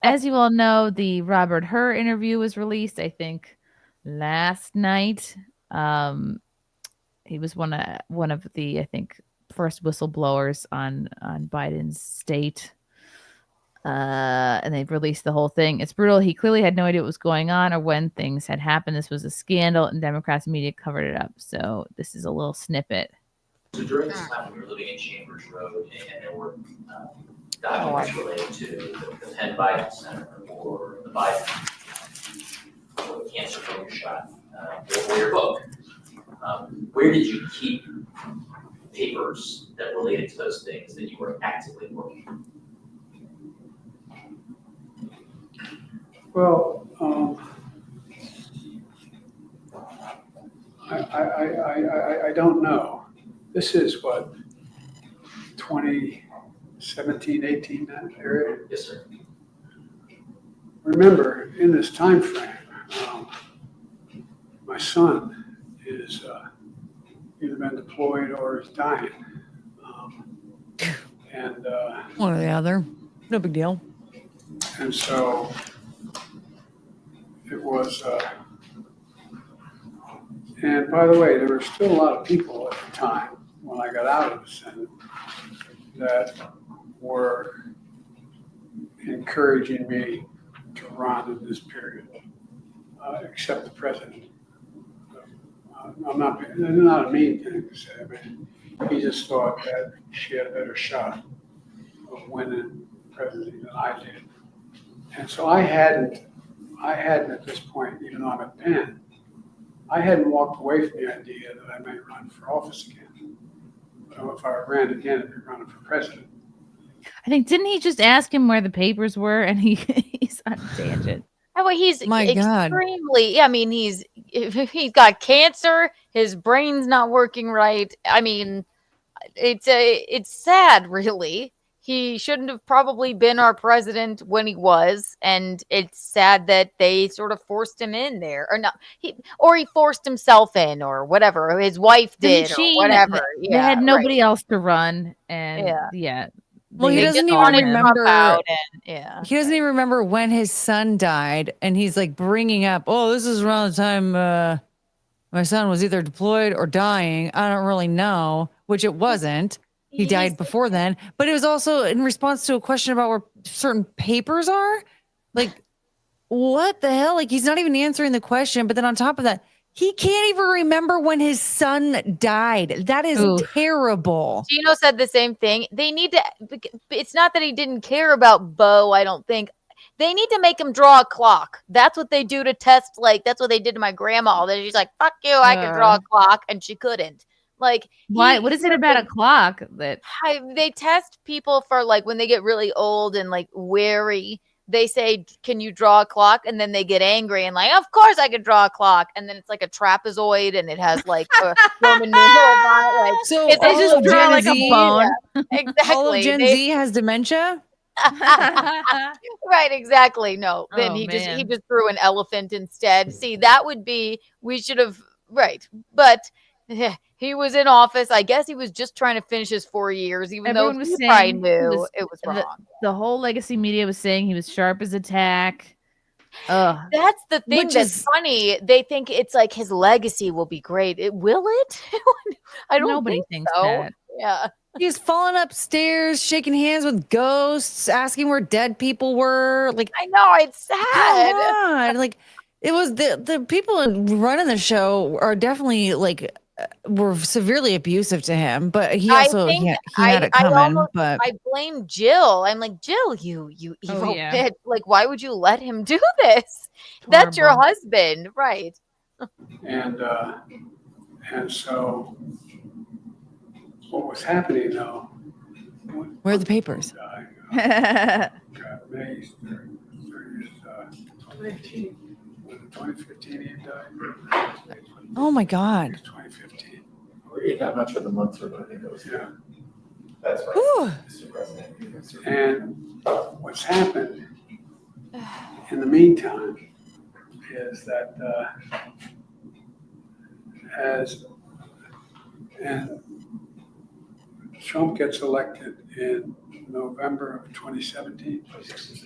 as you all know, the Robert Hur interview was released, I think, last night. Um, he was one of the, I think, first whistleblowers on Biden's state. And they've released the whole thing. It's brutal. He clearly had no idea what was going on or when things had happened. This was a scandal, and Democrats media covered it up. So this is a little snippet. So during this time, we were living in Chambers Road, and there were documents related to the Penn Biden Center or the Biden or the cancer failure shot or your book. Where did you keep papers that related to those things that you were actively working on? Well, I don't know. This is what, 2017, 18, that area? Yes, sir. Remember, in this time frame, my son is either been deployed or is dying. And one or the other. No big deal. And so it was, and by the way, there were still a lot of people at the time when I got out of the Senate that were encouraging me to run in this period, except the president. Not a mean thing to say, but he just thought that she had a better shot of winning the presidency than I did. And so I hadn't at this point, even though I'm at Penn, I hadn't walked away from the idea that I might run for office again. So if I ran again, I'd be running for president. I think, didn't he just ask him where the papers were? And he's on a tangent. Oh, well, he's My God. extremely, I mean, he's got cancer. His brain's not working right. I mean, it's sad, really. He shouldn't have probably been our president when he was, and it's sad that they sort of forced him in there, or not. He forced himself in, or whatever. Or his wife did, or whatever. They had nobody else to run, and Well, he doesn't even remember. He doesn't even remember when his son died, and he's like bringing up, "Oh, this is around the time my son was either deployed or dying. I don't really know," which it wasn't. He died before then, but it was also in response to a question about where certain papers are. Like, what the hell? Like, he's not even answering the question. But then on top of that, he can't even remember when his son died. That is terrible. Gino said the same thing. They need to, it's not that he didn't care about Bo, I don't think. They need to make him draw a clock. That's what they do to test. Like, that's what they did to my grandma. That she's like, fuck you, I can draw a clock. And she couldn't. Like, why? What is it about a clock that they test people for, like, when they get really old and like wary? They say, "Can you draw a clock?" And then they get angry and like, "Of course I can draw a clock." And then it's like a trapezoid and it has like a Roman numerals on it. Like, so it's they just draw like a bone. Exactly. All of Gen Z has dementia. Right, exactly. No, then he just threw an elephant instead. See, that would be, we should have, right. But he was in office. I guess he was just trying to finish his 4 years, even everyone though was he saying probably knew it was wrong. The whole legacy media was saying he was sharp as a tack. That's the thing that's funny. They think it's like his legacy will be great. Will it? I don't Nobody think thinks so. that. Yeah. He's falling upstairs, shaking hands with ghosts, asking where dead people were. Like, I know, it's sad. Come on. Like, it was the people running the show are definitely like were severely abusive to him, but he also he had it coming. But I blame Jill. I'm like, Jill, you evil bitch. Like, why would you let him do this? That's your husband, right? And so what was happening though? Where are the papers? May 2018. 2015 he died. Oh my God. 2015. I'm not sure the months are, but I think it was. Yeah. That's right. Mr. President. And what's happened in the meantime is that Trump gets elected in November of 2017,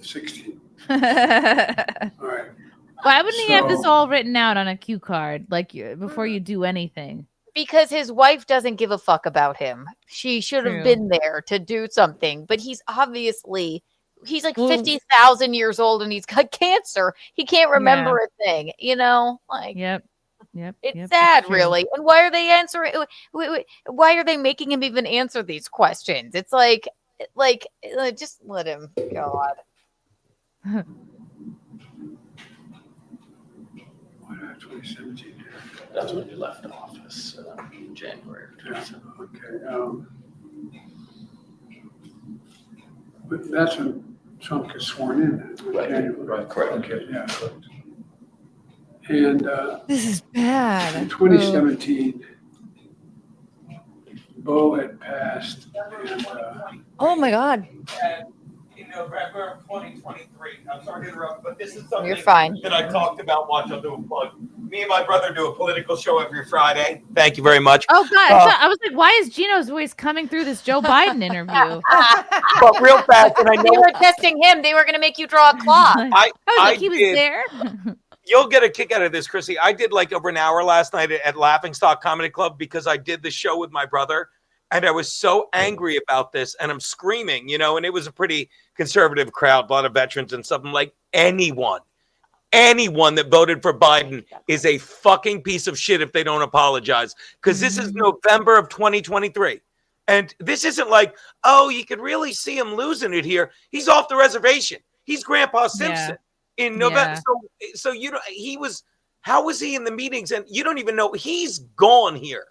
16. All right. Why wouldn't he have this So- all written out on a cue card, like before you do anything? Because his wife doesn't give a fuck about him. She should have True. been there to do something, but he's like Well- 50,000 years old and he's got cancer. He can't remember a thing, like Yep. it's sad, true. really. And why are they answering? Why are they making him even answer these questions? It's like just let him. God. Why not 2017? That's when you left office, in January of Yeah, 2017. okay. But that's when Trump gets sworn in. Right, January. right, correct. Okay, yeah. And This is bad. in 2017, Bo had passed, and Oh my God. In November of 2023. I'm sorry to interrupt, but this is something You're fine. that I talked about. Watch, I'll do a plug. Me and my brother do a political show every Friday. Thank you very much. Oh God, I was like, why is Gino's voice coming through this Joe Biden interview? But real fast, and I They know were testing him. They were going to make you draw a clock. I was I like, he was did. there. you'll get a kick out of this, Chrissy. I did like over an hour last night at Laughing Stock Comedy Club because I did the show with my brother. And I was so angry about this, and I'm screaming, and it was a pretty conservative crowd, a lot of veterans and stuff. I'm like, anyone that voted for Biden is a fucking piece of shit if they don't apologize. Because this is November of 2023. And this isn't like, oh, you could really see him losing it here. He's off the reservation. He's Grandpa Simpson in November. Yeah. So how was he in the meetings? And you don't even know, he's gone here.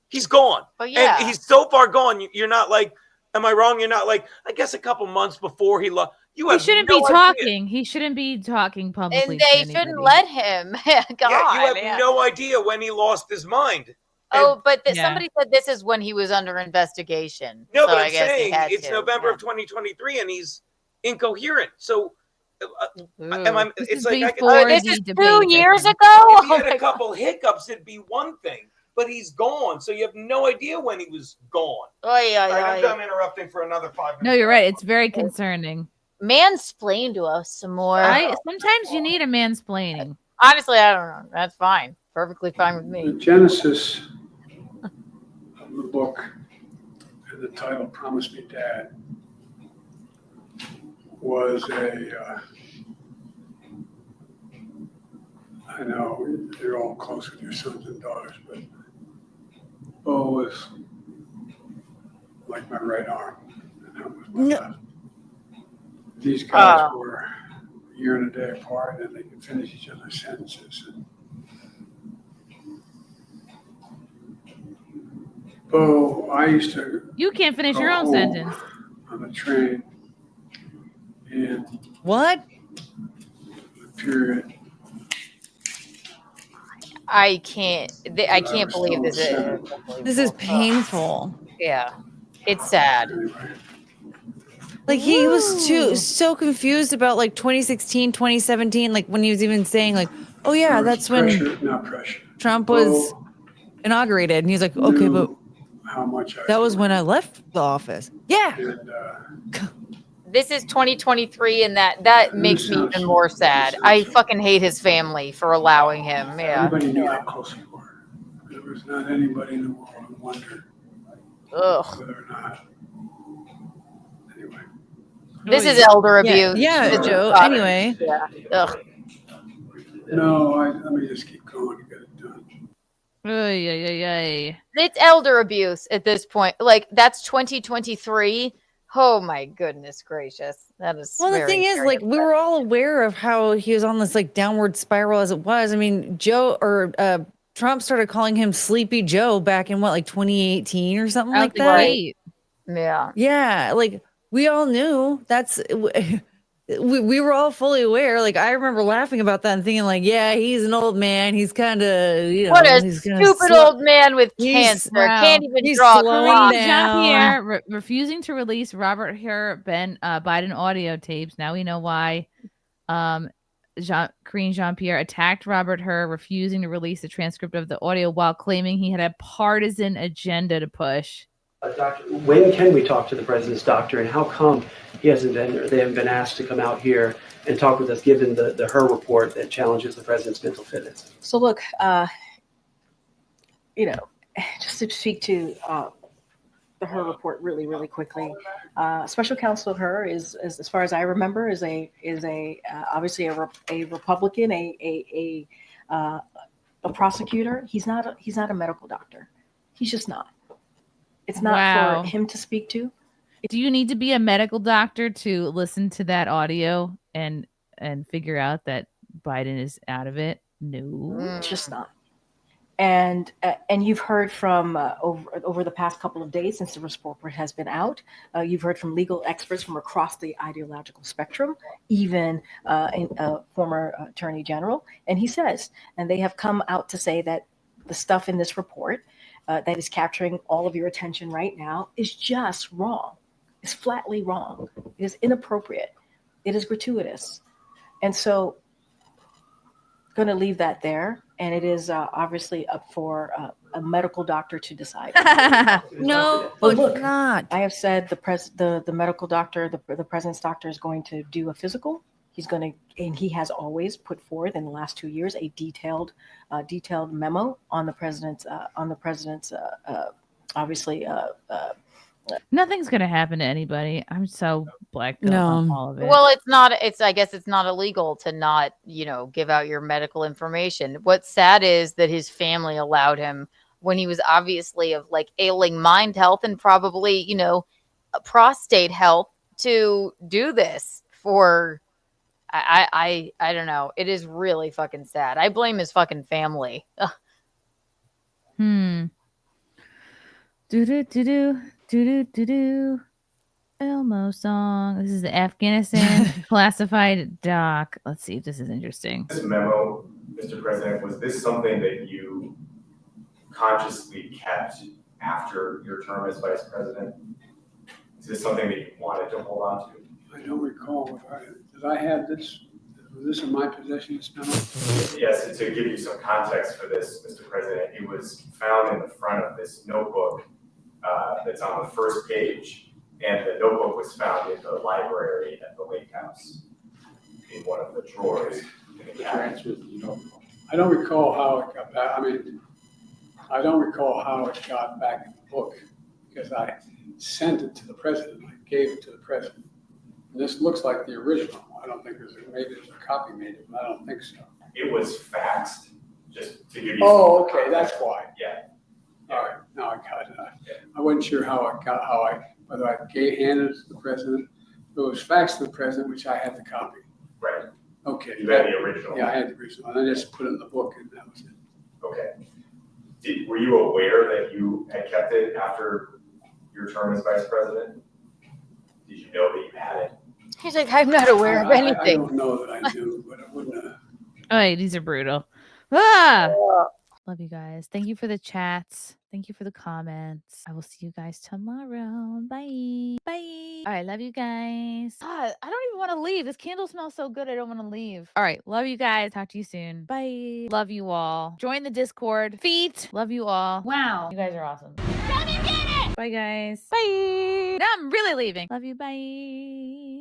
He's gone. But yeah. And he's so far gone. You're not like, am I wrong? You're not like, I guess a couple months before he lost. He shouldn't be talking. He shouldn't be talking publicly. And they shouldn't let him. God, you have no idea when he lost his mind. Oh, but somebody said this is when he was under investigation. No, so but I I'm guess saying it's November of 2023 and he's incoherent. So it's like this is 2 years ago. If he had a couple hiccups, it'd be one thing. But he's gone, so you have no idea when he was gone. I'm done interrupting for another 5 minutes. No, you're right. It's very concerning. Mansplain to us some more. Sometimes you need a mansplaining. Honestly, I don't know. That's fine. Perfectly fine with me. The genesis of the book and the title "Promise Me, Dad" was I know you're all close with your sons and daughters, but Bo was like my right arm, and that was my left. These guys were a year and a day apart, and they could finish each other's sentences. And Bo, I used to. You can't finish go your own home sentence. on the train, and What? the period. I can't believe this is. This is painful. Yeah, it's sad. Anyway, Like he was so confused about like 2016, 2017, like when he was even saying like, oh yeah, there was that's when pressure, not pressure. Trump was Bo inaugurated. And he's like, okay, knew but how much I that was when I left the office. Yeah. And, This is 2023, and that makes me even more sad. I fucking hate his family for allowing him. Yeah. everybody knew how close we were. There was not anybody in the world who wondered Ugh. whether or not. Anyway, This is elder abuse. Yeah, This is Joe. utter- Anyway. Yeah. Ugh. no, let me just keep going and get it done. It's elder abuse at this point. Like that's 2023. Oh my goodness gracious. That is Well, the very, thing is, very like, we were all aware of how he was on this like downward spiral as it was. I mean, Trump started calling him Sleepy Joe back in like 2018 or something like that. Right. Yeah. Yeah, like we all knew we were all fully aware. Like I remember laughing about that and thinking like, yeah, he's an old man. He's kind of, What a stupid old man with cancer. Can't even draw a slowing clock. down. Jean-Pierre refusing to release Robert Hur Biden audio tapes. Now we know why. Karine Jean-Pierre attacked Robert Hur, refusing to release the transcript of the audio while claiming he had a partisan agenda to push. Doctor, when can we talk to the president's doctor, and how come he hasn't been, or they haven't been asked to come out here and talk with us, given the Her report that challenges the president's mental fitness? So look, just to speak to the Her report really, really quickly. Special Counsel Her is, as far as I remember, is obviously a Republican, a prosecutor. He's not a medical doctor. He's just not. It's not for him to speak to. Do you need to be a medical doctor to listen to that audio and figure out that Biden is out of it? No, it's just not. And you've heard from over the past couple of days since the report has been out, you've heard from legal experts from across the ideological spectrum, even former Attorney General, and he says, and they have come out to say that the stuff in this report that is capturing all of your attention right now is just wrong. It's flatly wrong. It is inappropriate. It is gratuitous. And so I'm going to leave that there. And it is obviously up for a medical doctor to decide. No, but look, it's not. I have said the medical doctor, the president's doctor is going to do a physical. He's going to, and he has always put forth in the last 2 years a detailed memo on the president's obviously. Nothing's gonna happen to anybody. I'm so blacked out on all of it. Well, I guess it's not illegal to not, give out your medical information. What's sad is that his family allowed him, when he was obviously of like ailing mind health and probably, prostate health, to do this for. I don't know. It is really fucking sad. I blame his fucking family. Do Elmo song. This is the Afghanistan classified doc. Let's see if this is interesting. This memo, Mr. President, was this something that you consciously kept after your term as vice president? Is this something that you wanted to hold on to? I don't recall. Did I have this? Was this in my possession, this memo? Yes, to give you some context for this, Mr. President, it was found in the front of this notebook that's on the first page, and the notebook was found in the library at the Lake House in one of the drawers in the cabinet. I don't recall how it got back. I don't recall how it got back in the book, because I sent it to the president. I gave it to the president. And this looks like the original. I don't think maybe there's a copy made, but I don't think so. It was faxed, just to give you. Oh, okay, that's why. Yeah. All right, now I got it. I wasn't sure whether I handed it to the president. It was faxed to the president, which I had the copy. Right. Okay. You had the original. Yeah, I had the original. And I just put it in the book, and that was it. Okay. Were you aware that you had kept it after your term as vice president? Did you know that you had it? He's like, I'm not aware of anything. I don't know that I knew, but I wouldn't have. Oh, wait, these are brutal. Love you guys. Thank you for the chats. Thank you for the comments. I will see you guys tomorrow. Bye. Bye. All right. Love you guys. God, I don't even want to leave. This candle smells so good. I don't want to leave. All right. Love you guys. Talk to you soon. Bye. Love you all. Join the Discord. Feet. Love you all. Wow. You guys are awesome. Bye, guys. Bye. Now I'm really leaving. Love you. Bye.